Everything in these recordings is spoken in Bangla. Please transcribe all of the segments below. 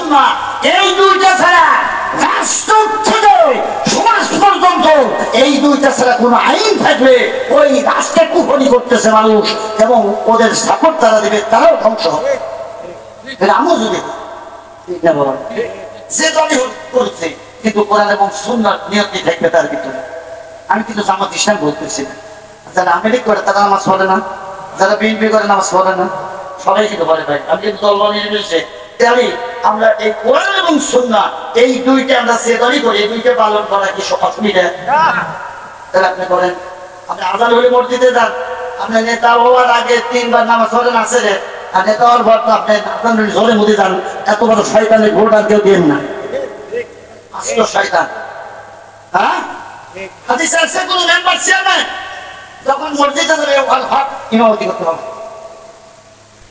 সুন্নাহ, এই দুইটা ছাড়া রাষ্ট্র থেকে সমাজ পর্যন্ত এই দুইটা ছাড়া কোন আইন থাকলে ওই রাষ্ট্রে কুফরি করতেছে মানুষ এবং ওদের সাপোর্ট তারা দেবে, তারাও ধ্বংস হবে। আমও যদি যে দলই করছে কিন্তু কোরআন এবং সুন্নাহর নিয়তি থাকবে তার ভিতরে। আমি কিন্তু জামাত ইসলাম বলতেছি না, যারা আমেরিকা করে তারা নামাজ পড়ে না, যারা বিএনপি করে নামাজ পড়ে না, সবাই কিন্তু বলে ভাই আমি কিন্তু দল বানিয়ে নিয়েছে। তাহলে আমরা এই কোরআন এবং সুন্নাহ এই দুইটা আমরা সেদারি করি, এই দুইটা পালন করা কি অসুবিধা? তাহলে আপনি করেন, আপনি আজান হলে মসজিদে যান, আপনি নেতা হওয়ার আগে 3 বার নামাজ পড়েন আসরে, আর নেতা হওয়ার পর তো আপনি আজান হলে জোরে মধ্যে যান। এত বড় শয়তানের ভোট আর কেউ দেন না, আসল শয়তান। হ্যাঁ, হাদিসে আছে কোন মেম্বার চেয়ারম্যান যখন মসজিদে যাবে ওয়াল হক ইমামতি করতে হবে।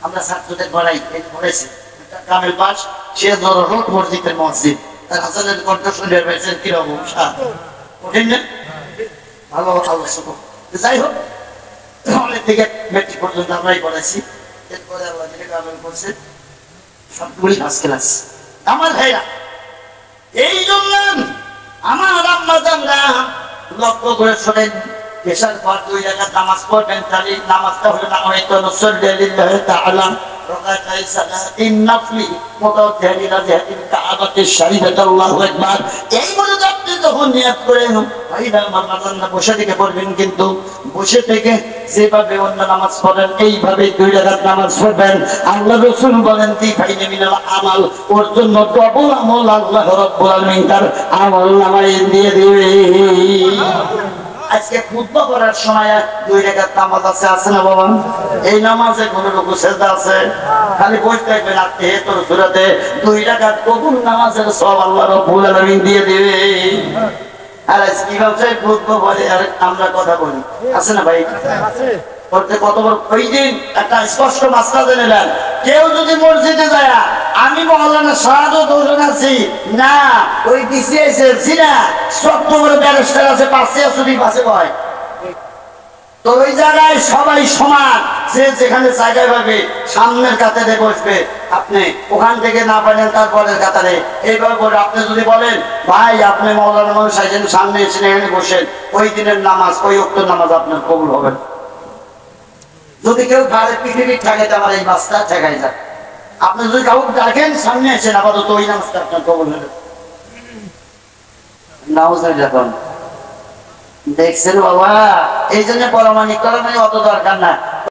আমরা ছাত্রদের পড়াইছি কামেল পাশ, সে ধরো রোড মসজিদের মসজিদ, তার হাসানের কণ্ঠ শুনে পেয়েছেন কিরকম কঠিন না? ভালো আলোচনা। যাই হোক, অনেক থেকে মেট্রিক পর্যন্ত আমরাই পড়াইছি, এরপরে আল্লাহ থেকে কামেল করছে, সবগুলি ফার্স্ট ক্লাস। আমার ভাইরা, এই জন্য আমার আম্মা জানরা লক্ষ্য করে শোনেন, পেশার পর 2 রাকাত নামাজ পড়বেন, তাহলে নামাজটা হলো না হয়তো নসল্লি লিল্লাহি তাআলা রাকাতাই সালাতিন নাফলি মুতাওয়াজ্জিহিনা জিহাতিল কাবাতিশ শরীফাত আল্লাহু আকবার। এই বলে আপনি যখন নিয়ত করেন ভাইরা মাননা বসে থেকে পড়বেন, কিন্তু বসে থেকে যেভাবে অন্য নামাজ পড়েন এইভাবে 2 রাকাত নামাজ পড়বেন। আল্লাহ রাসূল বলেন তি ফাইনে মিনাল আমাল, ওর জন্য ডবল আমল আল্লাহ রাব্বুল আলামিন তার আমল নামায় দিয়ে দিবে। আজকে খুতবা করার সময় 2 রাকাত নামাজ আছে না বাবা? এই নামাজে কোন রুকু সিজদা আছে? খালি বসে থাকবেন আর তেহেতর সূরাতে 2 রাকাত কবুল নামাজের সওয়াব আল্লাহ রাব্বুল আলামিন দিয়ে দিবে। আর আজকে ভাবে খুতবা বলে আর আমরা কথা বলি, আছে না ভাই? আছে। করতে কত বড় ওই দিন একটা স্পষ্ট মাসলা জেনে নেন, কেউ যদি মসজিদে যায় আমি মওলানা শাহাদত হোসেন আছি না, ওই ডিসিএস সিনা সত্য বড় ব্যারিস্টার আছে পাশে আসুদি পাশে হয়, তো ওই জায়গায় সবাই সমান, যে যেখানে জায়গায় পাবে সামনের কাতারে বসবে, আপনি ওখান থেকে না পারেন তারপরের কাতারে। এইভাবে বলে আপনি যদি বলেন ভাই আপনি মওলানা মানুষ আছেন সামনে এসে এখানে বসেন, ওই দিনের নামাজ ওই ওয়াক্তের নামাজ আপনার কবুল হবে। যদি কেউ ঘরে পৃথিবী ঠেকাইতে আমার এই মাছটা ঠেকাই যায়, আপনি যদি কাউকে ডাকেন সামনে এসেন আপাতত ওই নামাজটা আপনার কবুল হলো। নাউজুবিল্লাহ। দেখছেন বাবা, এই জন্য পরমাণিক করা মানে অত দরকার না।